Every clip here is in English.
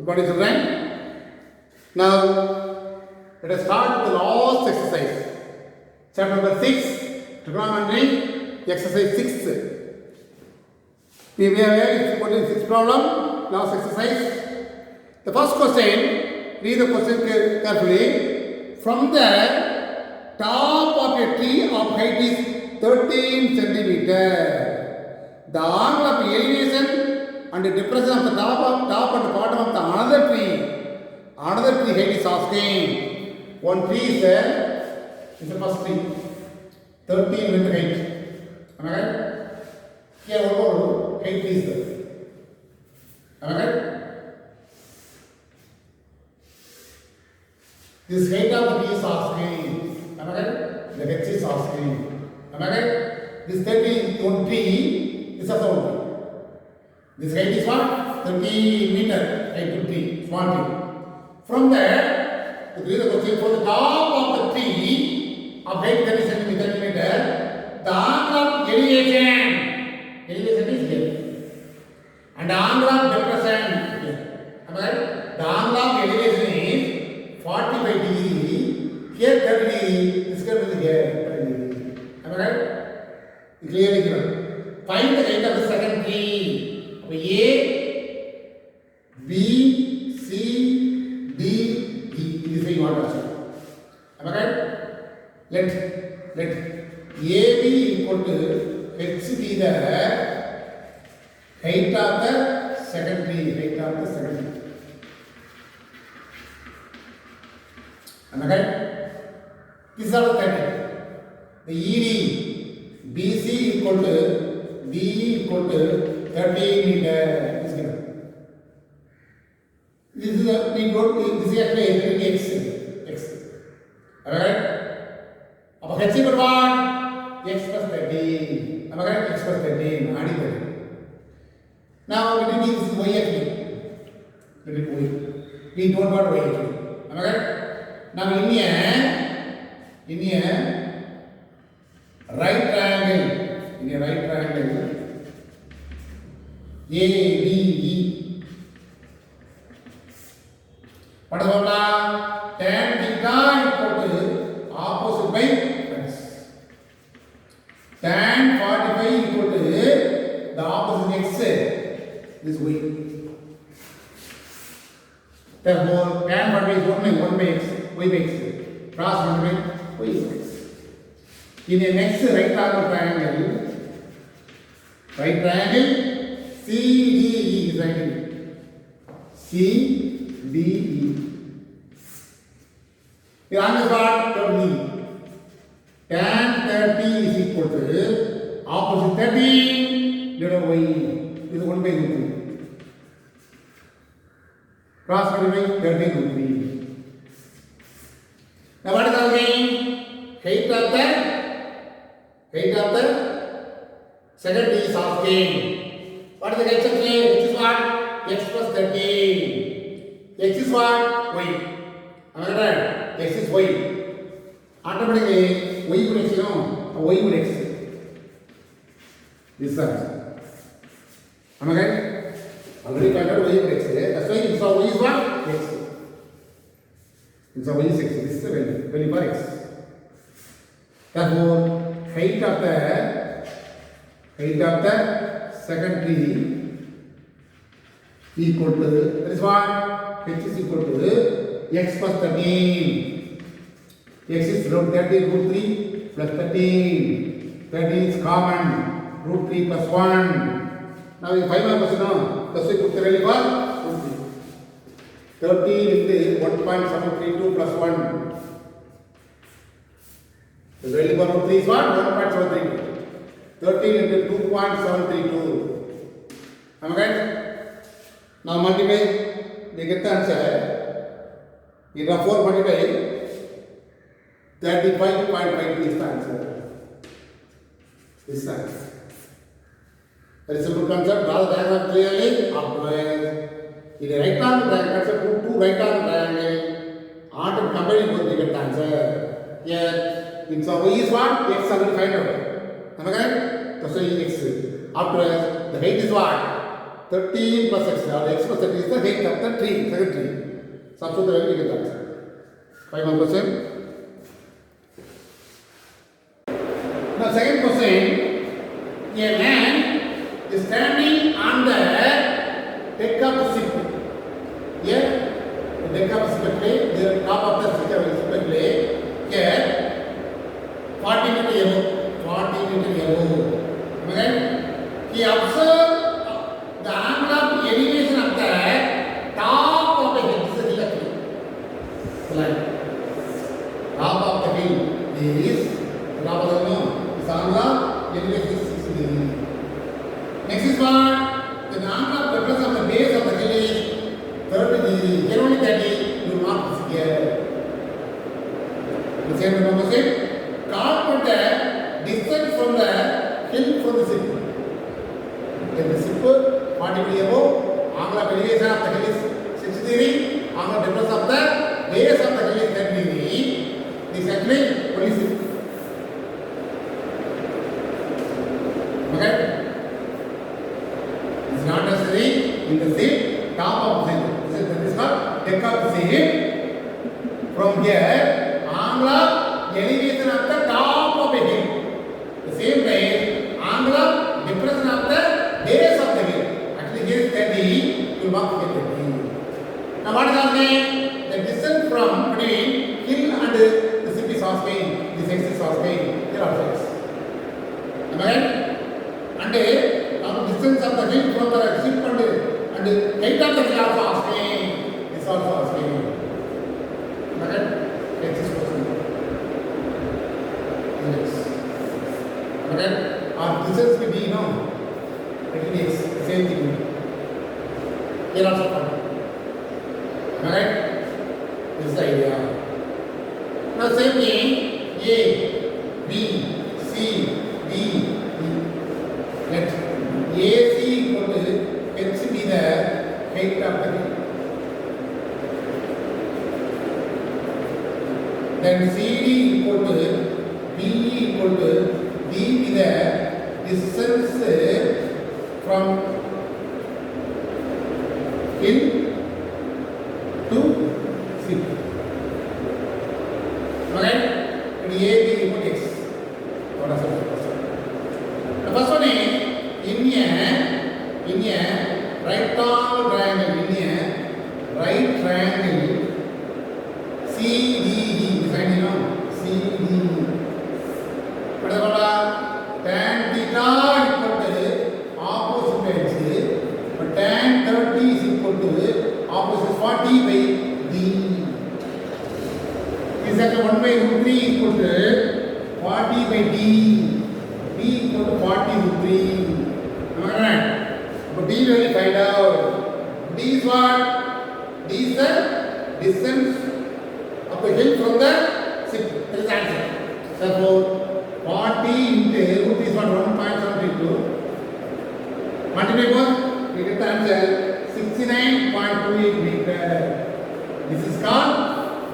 What is right? Now, let us start with the last exercise. Chapter number 6, trigonometry, exercise 6. We have put in 6 problem, last exercise. The first question, read the question carefully. From the top of a tree of height is 13 centimeter. The angle of elevation and the depression of the top and the bottom of the another tree height is asking. One tree is there, is the first tree, 13 meter height. Am I right? Here one more height is there. Am I right? This height of the tree is asking. Am I right? The H is asking. Am I right? This 13 20 is also 1 tree. This height is what? 30 meter height to tree, small tree. From there, to read the question, from the top of the tree of height 30 centimeter, the angle of elevation is here. And the angle of depression here. Am I right? The angle of elevation is 45 degree. Here 30 degree. This curve is here 30 degree. Am I right? Clearly given. Find the height of the second tree. A, B, C, D, E. This is what I say. Am I right? Let A be equal to H be the height of the second tree. Am I right? This is our 30. The ED, BC equal to DE equal to 30 meter is given. This is actually X. Alright? Now H equal to what? X plus 13. Am I right? X plus 13. Now let me this is Y actually. Let it Y. We don't want Y actually. Am I right? Now in a right triangle. A, B, E. What is about tan theta equal to opposite by x. Tan 45 equal to the opposite x. This y. Therefore, tan 45 is 1 by x, y by x. Cross 1 by y by x. In a next right triangle, CDE is writing. CDE. The answer is what? 30. Tan 30 is equal to opposite 30 divided by y. This is 1 by root 3. Cross multiply 30 root 3. Now what is our gain? Height of the second tree is asking. What is the height of the tree? Which is what? X plus 13. X is what? Y. Am I right? X is Y. Automatically, Y would X, Y would X. This side. Am I right? Already found out Y would X. That's why you saw Y is what? X. You saw Y is X. This is the value for X. Therefore, height of the second tree equal to, that is what? H is equal to x plus 13. X is root 30 root 3 plus 13. 13 is common. Root 3 plus 1. Now in 5 more question, that's why put the value for root 3. 13 into 1.732 plus 1. The value for root 3 is what? 1.732. 13 into 2.732. Am I right? Now multiply, we get the answer. In 4 multiply, 35.5 is the answer. This is the answer. Very simple concept. Draw the diagram clearly. Afterwards, in a right angle triangle, put 2 right angle triangle. After comparing both, we get the answer. Here, in so y is what? X already find out. Am I correct? So x. After the height is what? 13 plus x, or x plus 30 is the height of the tree, second tree. Substitute the value, we get that. 5 more question. Now second question, a man is standing on the deck of the ship. Here, the deck of the ship plate, the top of the ship plate, here, 40 meter above. Okay? He observed the angle of elevation of the top of the hill. This is the line. Top of the hill is top of the moon. This angle of elevation is 60 degrees. Next is what? The angle of reference of the base of the hill is 30 degrees. Here only 30, you will not see here. The same number same. Calculate the distance from the hill from the ship. Then the ship 40 degrees above, angle of elevation of the hill is 60 degrees, angle of difference of the base of the hill is 10 degrees. This actually only ship. Okay? It's not necessary in the ship, top of the ship. This is called deck of the ship. From here, angle of elevation of the top of a hill. The same time, angle of depression of the base of the hill. Actually, here is 30, you will not get 30. Now, what is asking? The distance from between hill and the ship is asking. This x is asking. Here also x. Am I right? And the distance of the hill from the ship and the height of the hill also asking. This also asking. Am I right? X is question. Okay? Our distance will be known. It is same thing. Here also come. Alright? This is the idea. Now same thing. A, B, C, D, E. Let AC equal to H be the height of the hill. Then CD equal to B equal to D be the distance from hill to ship. Alright? And A, B equal to X. What is the first one? The first one is in a right triangle, CDE, define you know, CDE. What is called? Tan theta equal to opposite edge, but tan 30 is equal to opposite 40 by D. Is that 1 by root 3 equal to 40 by D. D equal to 40 root 3. Am I right? But D will find out. D is what? D is the distance of the hill from the ship. That is the answer. Therefore, 40 into root is what? 1.732. Multiply both, we get the answer 69.28 meter. This is called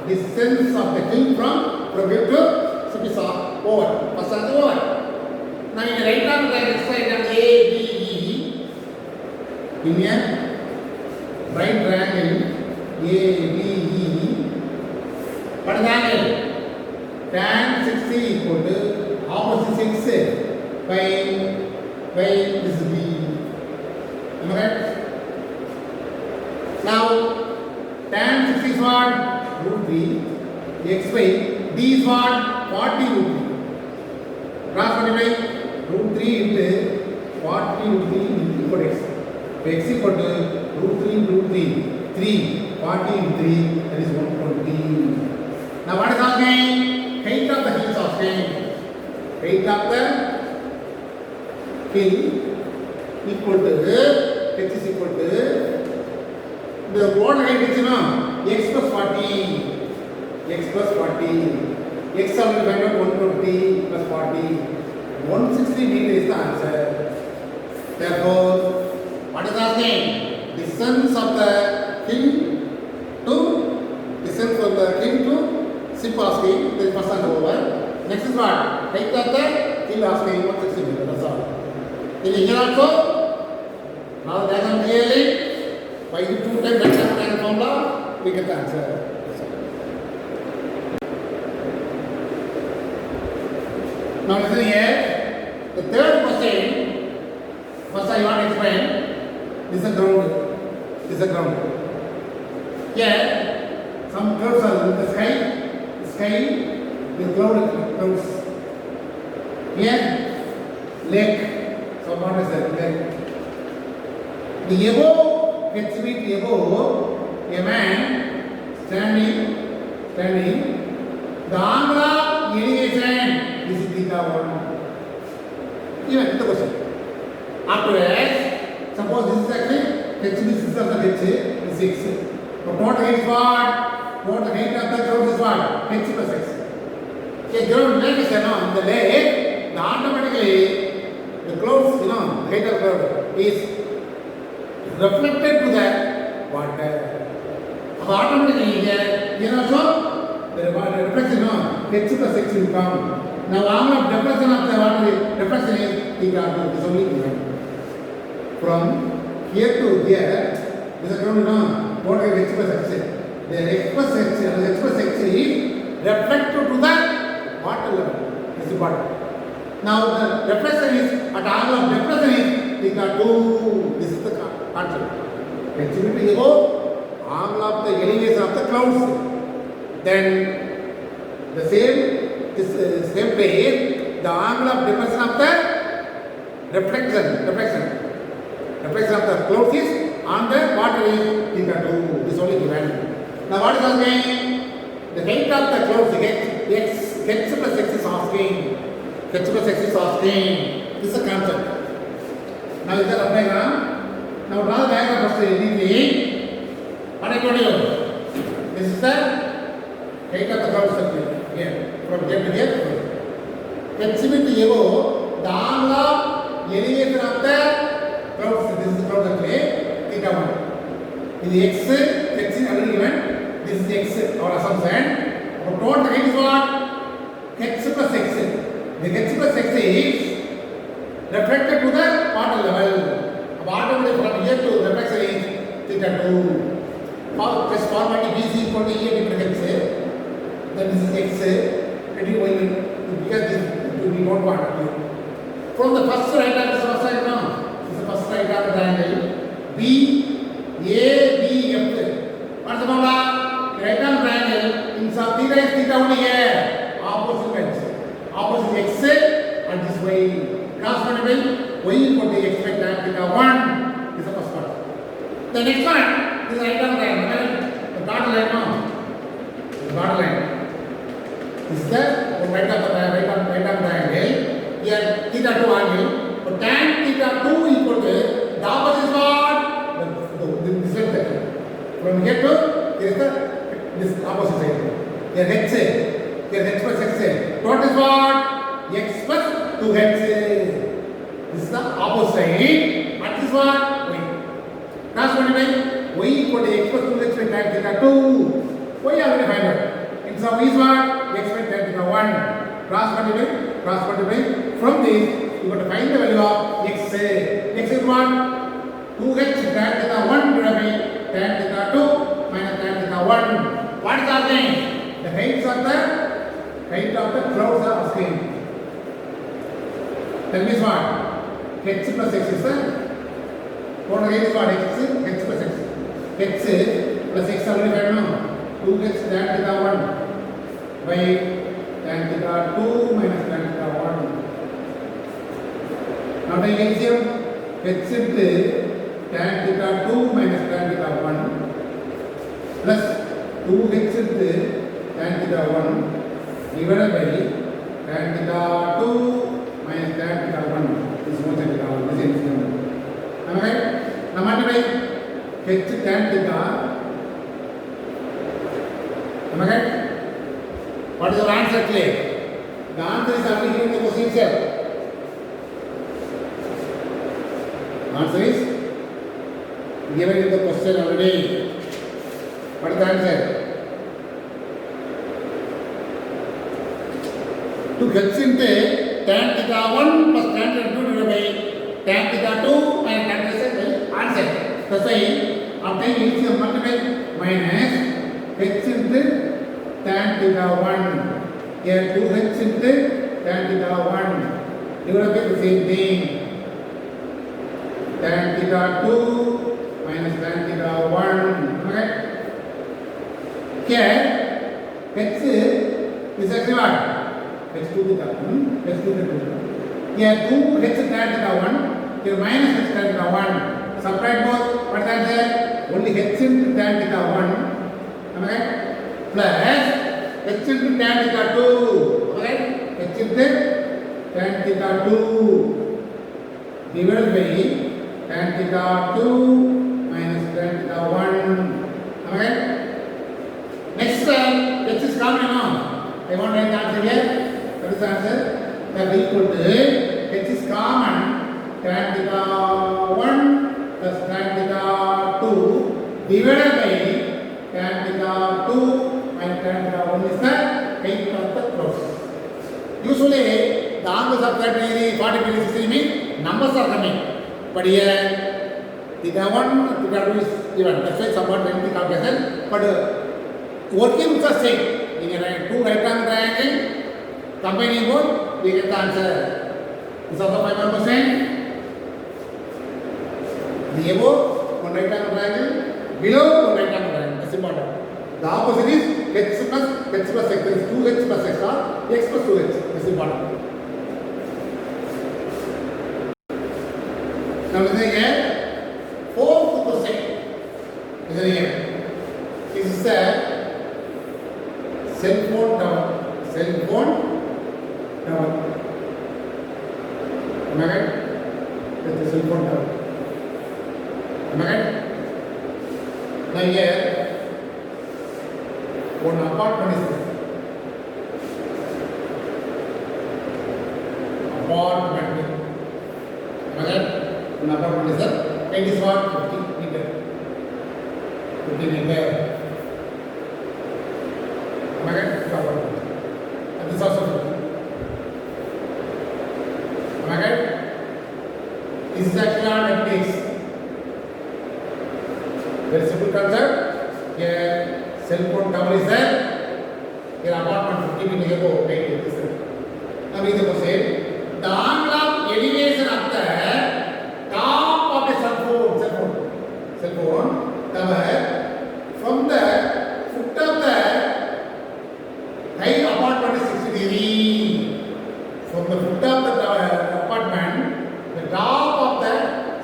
distance of the hill from hill to ship is over. First answer over. Now in the right hand side, exercise A, B, E. In a right triangle, A, B, E. What is the angle? Tan 60 equal to opposite 6 by this B. Am I right? Now, tan 60 is what? Root 3. X by D is what? 40 root 3. Cross multiply root 3 into 40 root 3 equal to X. X equal to root 3 root 3. 3. 40 into 3, that is 120. Now what is asking? Height of the hill is asking. Height of the hill equal to H is equal to the water height is you know X plus 40. X plus 40. X will find out 120 plus 40. 160 meter is the answer. Therefore, what is asking? Distance of the hill to distance from the hill to ship asking. This is first answer over. Next is what? Height of the hill asking 160 meter. That's all. In here also, now the diagram using 2 times rectangle formula, we get the answer. Now listen here. The third question. First I want to explain. This is a ground. This is a ground. Here, some clouds are in the sky. The sky with clouds. Here, lake. So what is that? Lake. The above, gets with above, a man standing. The angle of elevation is theta 1. Even the question. Afterwards, suppose this is actually h, this is also h, is 6. But what height is what? What the height of the cloud is what? H plus x. A ground lake is in the lake, automatically the clouds, the height of cloud is reflected to the water. Automatically here also the reflection h plus x will come. Now angle of deflection of the water reflection is theta 2. This only given. From here to here, this is ground, what is h plus x? The x plus x is reflected to the water level. This is what. Now the reflection is at angle of deflection is theta 2. This is the concept. H will be above angle of the elevation of the clouds. Then the same place, the angle of deflection of the reflection of the clouds is on the water is theta 2. This only given. Now what is asking? The height of the clouds h plus x is asking. H plus x is asking. This is a concept. Now is that diagram? Now draw the diagram first neatly. What I told you? This is the height of the clouds circle. Here, from here to here. H with above the angle of elevation of the clouds. This is the cloud circle. Theta 1. This is x is already given. This is x, our assumption. But what height is what? H plus x. The h plus x is reflected to the water level. Water level from here to reflection is theta 2. Just formality b is equal to e into h. Then this is x. Because we don't want to. From the first right hand side now, this is the first right hand triangle. B, A, B, F. What's the formula? Right hand triangle. In some theta is theta only here. Opposite edge. Opposite x and this y. Cross multiply y equal to x by tan theta 1. This is the first one. The next one is right hand triangle. The dotted line now. The dotted line. This is the right hand triangle. Here theta 2 angle. But tan theta 2 equal to the opposite is what? This is from here to here is this opposite side. Here h. Here h plus x. What is what? X plus 2h. This is the opposite side. What is what? Y. Cross multiply y equal to x plus 2h by tan theta 2. Y already find out. In some is what? X by tan theta 1. Cross multiply. From this, you got to find the value of x. X is what? 2h tan theta 1 divided by tan theta 2 minus tan theta 1. What is asking? The height of the clouds are asking. That means what? H plus x is what height is what? H plus x. H plus x already found now. 2h tan theta 1 by tan theta 2 minus tan theta 1. Now the LCM h into tan theta 2 minus tan theta 1 plus 2h into tan theta 1 divided by tan theta 2 minus tan theta 1. This is what theta 1. This is LCM. Am I right? Now multiply h tan theta. Am I right? What is your answer clear? The answer is already given in the question itself. Answer is given in the question already. What is the answer? To get into tan theta 1 plus tan theta 2 divided by tan theta 2 minus tan theta 2 answer. That's why obtain LCM multiply minus h into tan theta 1. Here 2h into tan theta 1 divided by the same thing. Tan theta 2 minus tan theta 1. Okay? Here h is actually what? H2 theta. H2 theta. Here 2h tan theta 1. Here minus h tan theta 1. Subtract both. What is that there? Only h into tan theta 1. Okay? Plus h into tan theta 2. Okay? H into tan theta 2 divided by tan theta 2 minus tan theta 1. Okay? Next time, h is common now. I want to write the answer here. What is the answer? That is equal to h is common tan theta 1 plus tan theta 2 divided by tan theta 2 and tan theta 1 is the height of the cross. Usually, the angles of 30 degree, 40 degree, 60 degree mean numbers are coming. But here, theta 1, theta 2 is given. That's why somewhat lengthy calculation. But working with the same. You can two right angle triangle, combining both, we get the answer. This is also 5%. The above, one right angle triangle, below, one right angle triangle. That's important. The opposite is h plus x. There is 2h plus x or x plus 2h. That's important. Now listen here. Fourth question. Listen here. This is a cell phone tower. Cell phone tower. Am I right? That's the cell phone tower. Am I right? Now here, one apartment is there. Apartment. Am I right? One apartment is there. It is what? 50 meter. 50 meter. Am I right? Apartment. And this also 50. Am I right? This is actually our net base. Very simple concept. Here, cell phone tower is there. Here, apartment 50 meter above. Right? This is. Now, we will say the angle of elevation of the top of the cell phone tower from the foot of the high apartment is 60 degree. From the foot of the apartment, the top of the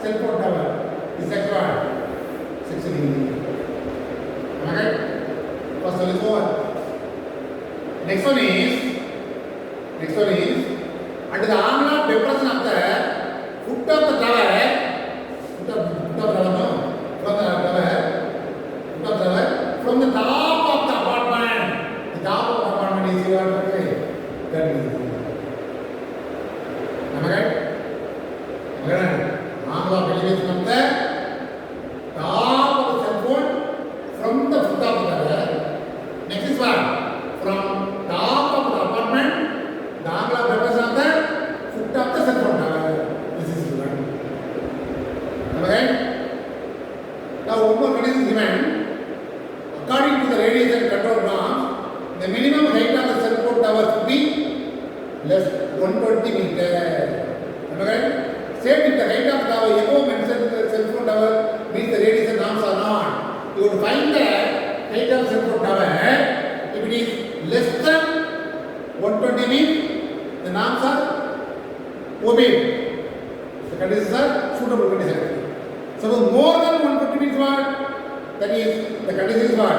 cell phone tower is actually 60 degree. Am I right? First one is over. Next one is under the angle of depression of the foot of the tower, from the top of the apartment. The top of the apartment is your that is. Am I right? Angle of elevation of the top of the cell phone from the foot of the tower. Next is what? From top of the apartment, the angle of depression of the foot of the cell phone tower. This is given. Am I right? Now one more condition is given. According to the radius and control norms, the minimum height of the cell phone tower should be less 120 meters. Am I right? Same if the height of the tower above mentioned the cell phone tower means the radius and norms are not. You would find the height of the cell phone tower. If it is less than 120 means the norms are obeyed. The conditions are suitable conditions. So more than 150 means what? That is, the condition is what?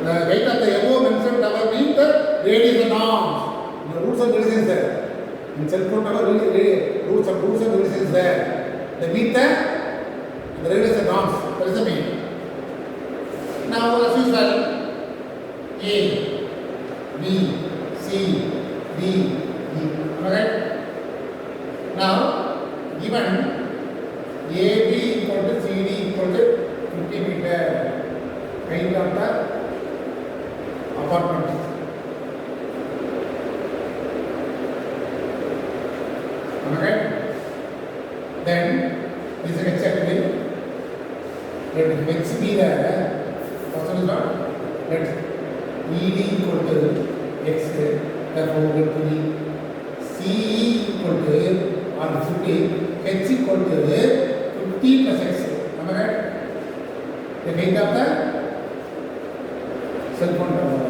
The height of the above mentioned tower means the radius and norms. The rules and conditions there. In cell phone tower, rules and conditions there. They meet the radius and norms. That is the mean. Now, as usual, A, B, C, D, E. Am I right? Now, given AB equal to CD equal to 50 meter height of the apartment. Am I right? Then this is exactly let h be the first one is what? Let ED equal to x, therefore let the CE equal to or 50, h equal to 50 plus x. Am I right? The height of the cell phone tower.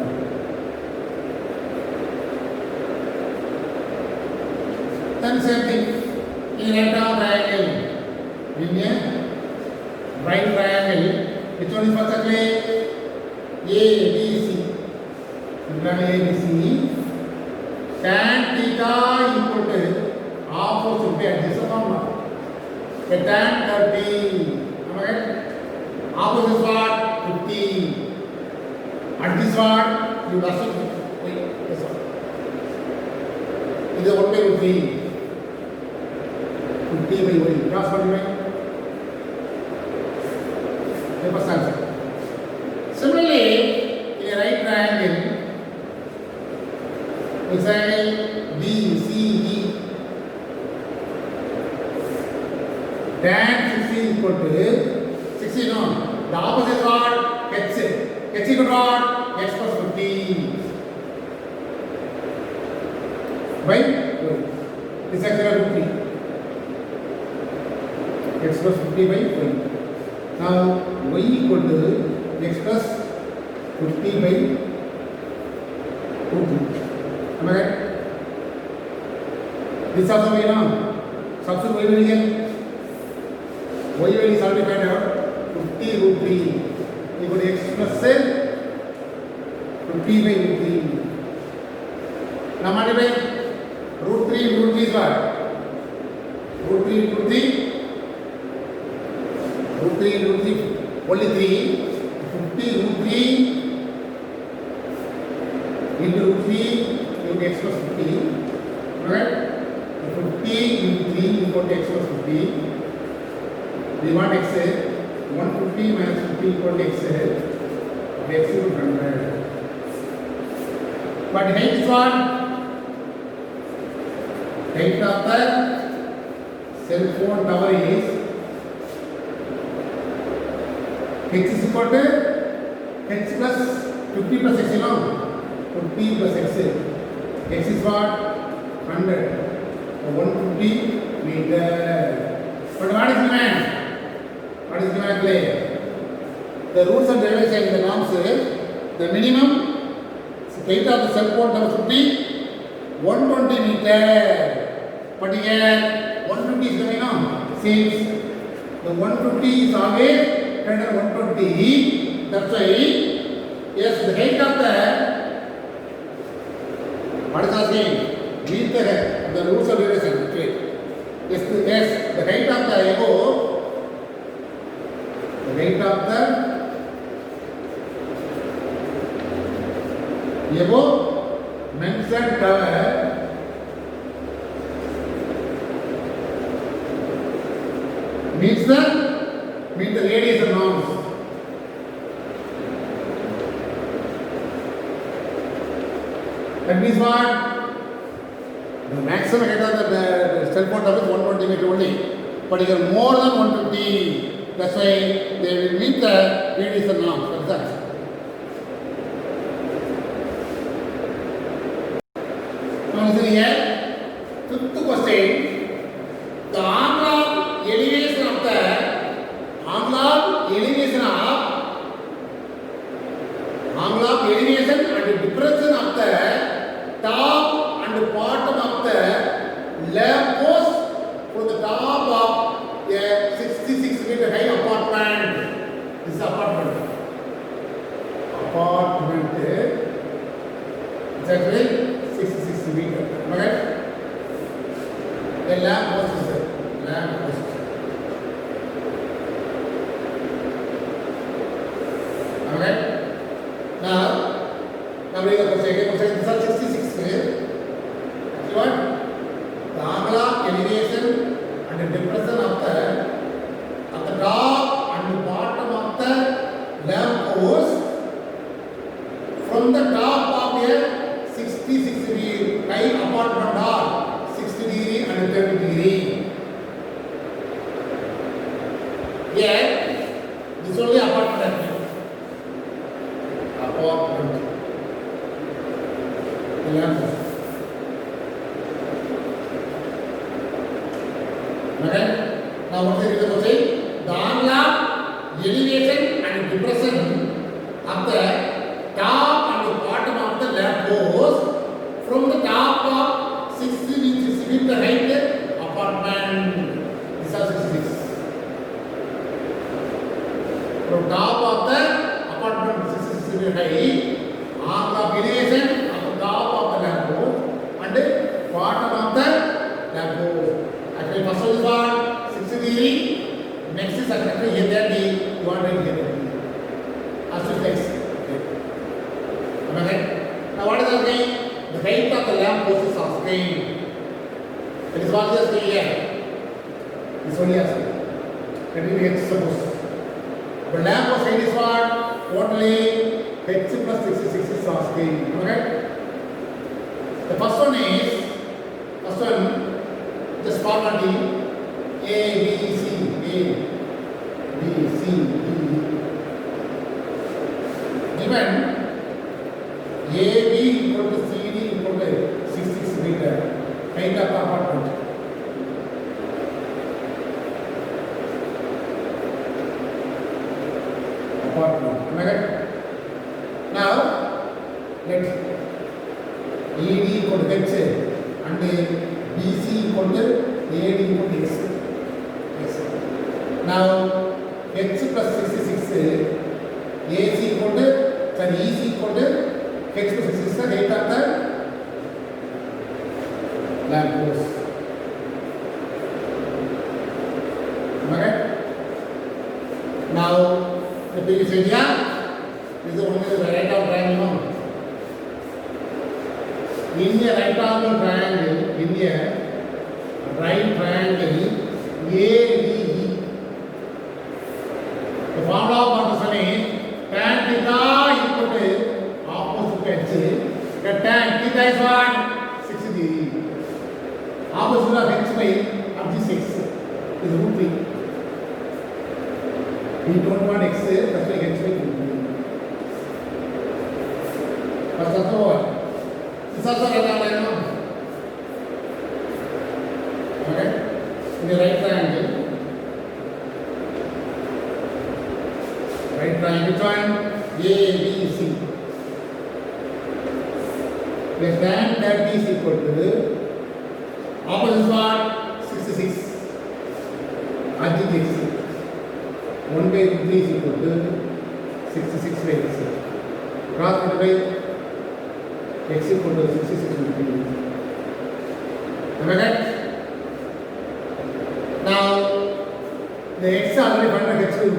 Then same thing in right triangle. In a right triangle, which one is first actually? ABC. ABC. Tan theta equal to opposite by this formula. A tan 30. Am I right? Opposite is what? 50. At this one, you must wait. This one. This is 1 by 3. 50 by 1. Cross multiply. The first answer. Similarly, in a right triangle, triangle BCE, tan 60 equal to 60 no. The opposite what? H. H equal to what? X plus 50 by 2. This is actually 50. X plus 50 by 5. Now y equal to x plus 50 by 2. Am I right? This also we know. Substitute y value again. Y value is already find out. 50 root 3 equal to x plus 50 by root 3. Now multiply root 3 is what? Root 3 only 3. 50 root 3 into root 3 into x plus 50. Right? 50 into 3 equal to x plus 50. We want x. 150 minus 50 equal to x. X equal to 100. But height is what? Height of the cell phone tower is x is equal to h plus 50 plus x, you know? 50 plus x. X is what? 100. 150 meter. But what is given? What is given play? The rules and regulations in the norms say the minimum height of the cell phone tower should be 120 meter. But here 150 is given, no? Since the 150 is always under 120, that's why yes, the height of the what is asking? Meet the rules of duration. Okay. Yes, the height of the above, the height of the above mentioned tower meets the radius and norms. That means what? The maximum height of the cell phone tower is 120 meter only. But if you are more than 150, that's why they will meet the radius and norms. That's that. Now listen here. Fifth question. The angle of elevation of the elevation and depression of the top and bottom of the lamp post from the top of a 66 meter high apartment. This is apartment. It's actually 66 meter. Okay? The lamp post is there. Lamp post. Alright? Now we have to say this is 66 here. What? The angle of elevation and the depression of the at the top and the bottom of the lamp post from the top of a 66 degree high apartment or 60 degree and 30 degree. Here, this one I right? Now what is the question? The angle of elevation and depression of the top and the bottom of the lamp post from the top of 60 feet the height apartment. This is 66. From top of the apartment 66 feet height, angle of elevation of the top of the lamp post and bottom of the lamp post. Actually, first one is what? 60 degree. Next is actually here 30. You want to here 30. As to next. Am I right? Now what is the thing? The height of the lamp post is asking. It is what is asking here. This only asking. Let me get suppose. The lamp post height is what? Totally h plus 66 is asking. Am I right? The first one, just formatting A, B, C, D. Given AB equal to CD equal to 66 meter, height of the apartment. Am I right? Now, let ED equal to H and BC equal to AD equal to X. Now, H plus 66, AC equal to, sorry, EC equal to H plus 66 is the height of the lamp post. Am I right? Now, the previous idea is only the right of triangle. In the right angle triangle, ADE, the formula of partition is tan theta equal to opposite H. The tan theta is what? 60 degree. Opposite of H by of this X is root 3. We don't want X, that's why H by root 3. First also what? This also right angle. Okay? In the right triangle, which one? A, B, C. The tan 30 is equal to opposite what? 66. Adjunct X. 1 by 3 is equal to 66 by X. Cross multiply X equal to 66 by 3. Am I right? Now, the X already found the X by 3.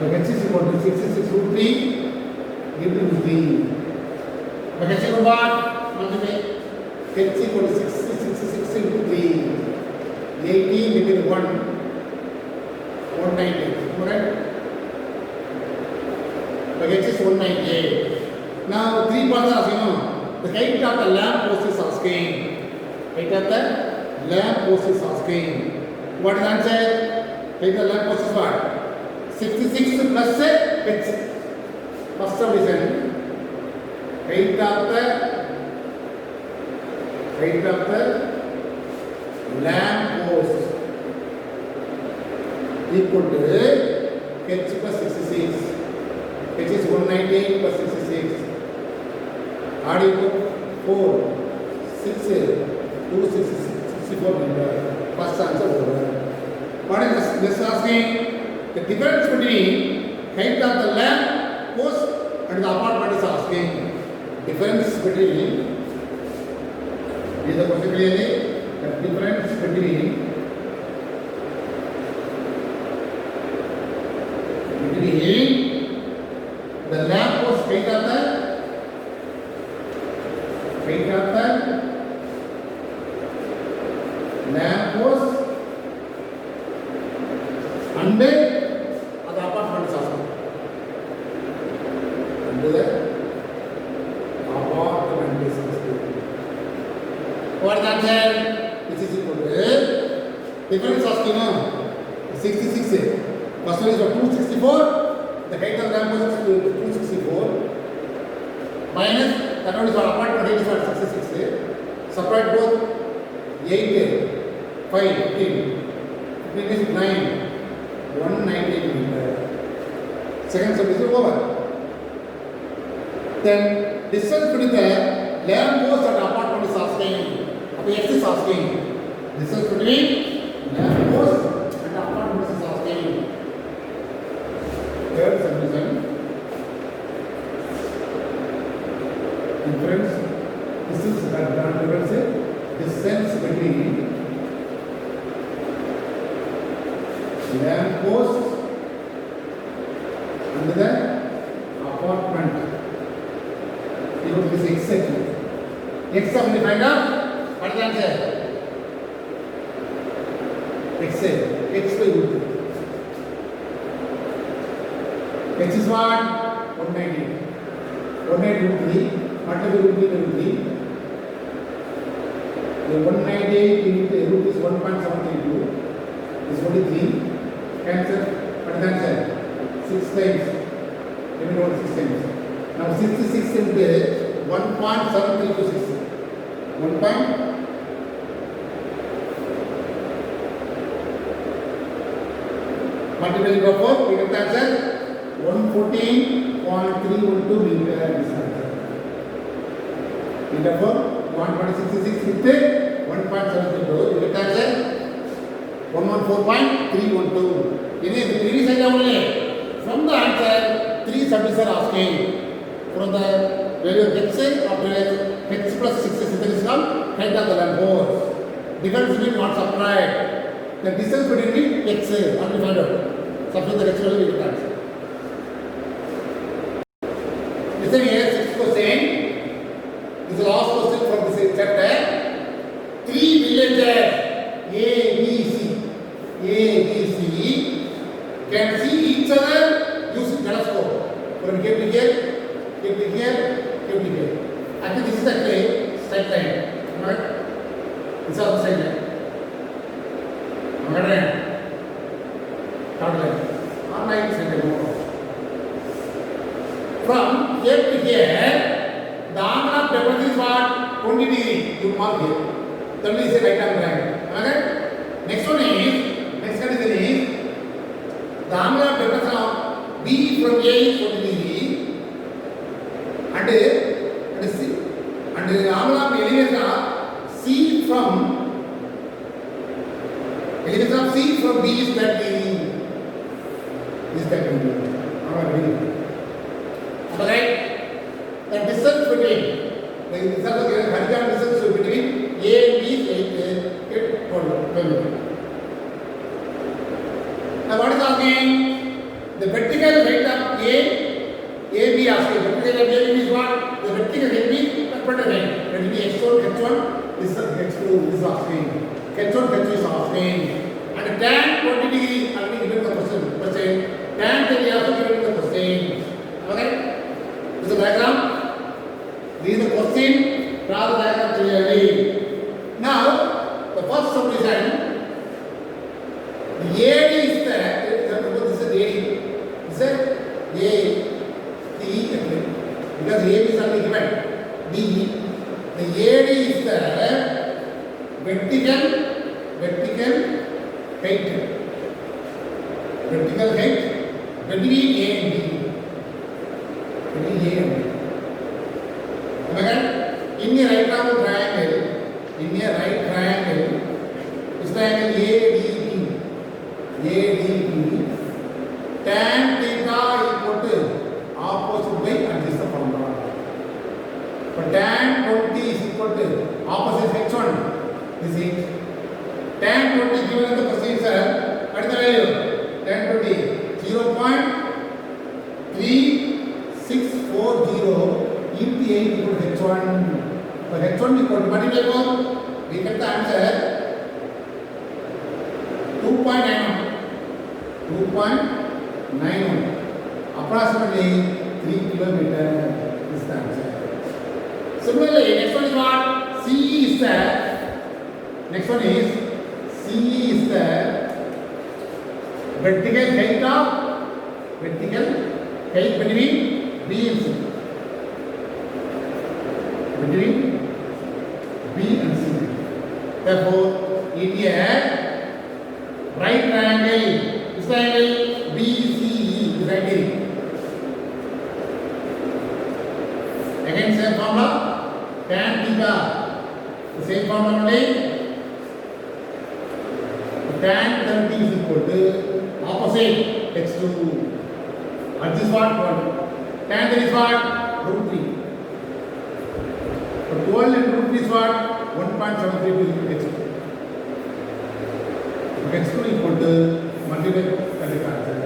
The H is equal to 66 root 3, give to 3. The H equal to what? Multiply. H equal to 66 into 3. 18 into 1. 198. Correct? The H is 198. Now, 3 parts are, the height of the lamp post is asking. Height of the lamp post is asking. What is the answer? Height of the lamp post is what? 66 plus H. First subdivision. Height of the lamp post equal to H plus 66. H is 198 plus 66. Add it to 4, 6, 2, 64 meter. First answer over. What is this asking? The difference between height of the lamp post and the apartment is asking. Difference between, is the question clearly? The difference between the lamp post height of the lamp post and the apartment is also. And the apartment is also. What is that then? This is equal to difference asking 66. First one is 264. The height of the lamp post is 264. Minus that one is what apartment height is what 66. Separate both. 8, 5, 15. 15 is 9. 190 meters. Second step is over. Then distance between the lamp post and apartment is asking. X is asking. Distance between lamp post and apartment is asking. Third subdivision. And friends, this is distance between lamp post and the apartment. You know this exactly. X how many find out? What is the answer? X by root 2. X is what? 190. 190 root 3. Multiply root 3 by root 3. The 190 into root is 1.732. This is only 3. Cancel. What is the answer? 6 times. Let me know 6 times. Now 66 into 1.736. 1. Multiply by 4, we get the answer 114.312 meters. Therefore, 166 with 1.732, you get the answer 114.312. In the previous example, from the answer, 3 subjects are asking. From the value of x after x plus 6 is called height of the lamp post. Difference between not subtract. The distance between x only find out. Substitute the x value we get answer. Listen here, 6th question. This is the last question from this chapter. 3 villagers A, B, C can see each other using telescope. From here to here. Actually, this is actually straight line. Right? This is also straight line. Third line. Or line straight line. From here to here, the angle of depression is what? 20 degree. You mark here. That is a right angle triangle. Okay? Next condition is the angle of depression of B from A is 20 degree. And the angle of elevation of C from B is 30. Is 30. Alright? The distance between A and B is 12. Now what is asking? The vertical height of AB asking. Vertical height of AB is what? The vertical height is perpendicular height. That will be x1, this is asking. H1 is asking. And tan 20 degree already given the question. Tan 30 also given the question. Okay? This is the diagram. This is the question. Draw the diagram clearly. Now, the first subdivision, the AD is there. This is the AD. This is A. Because A is already given. B. The AD is the vertical height. Vertical height between A and B. In a right triangle, this triangle ADB, tan theta equal to opposite by and this is the formula. But tan 20 is equal to opposite H1. This is tan 20 given in the question, sir. What is the value? Tan 20 0.3640 into 8 equal to H1. So H1 equal to multiply by we get the answer 2.91. Approximately 3 kilometers is the answer. Similarly, next one is what? CE is the vertical height between B and C. Between B and Therefore, it is a right triangle. This triangle BCE is right here. Again, same formula. Tan theta. The same formula only. Tan 30 is equal to opposite x2. And this what? Tan 30 is what? Root 3. So 12 into root 3 is what? 1.73 x2. x2 equal to multiply the answer.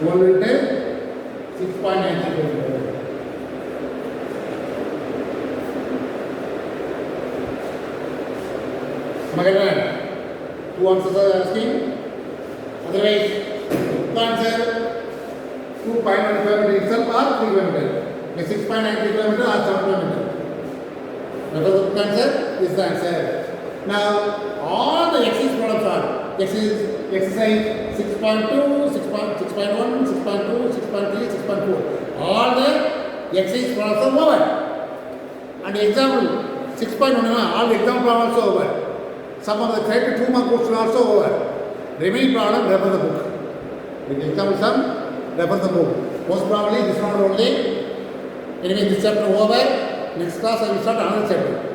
12 into 6.93. Am I right? Two answers are asking. Otherwise, the answer 2.15 meter itself or 3 kilometer. Like 6.93 kilometer or 7 kilometer. That was the answer. This is the answer. Now, all the exercise problems are exercise 6.2, 6.1, 6.2, 6.3, 6.4. All the exercise problems are over. And example 6.1, all the example problems are over. Some of the 32 mark questions are also over. Remaining problem, refer the book. With example sum, refer the book. Most probably this one only. Anyway, this chapter over. Next class I will start another chapter.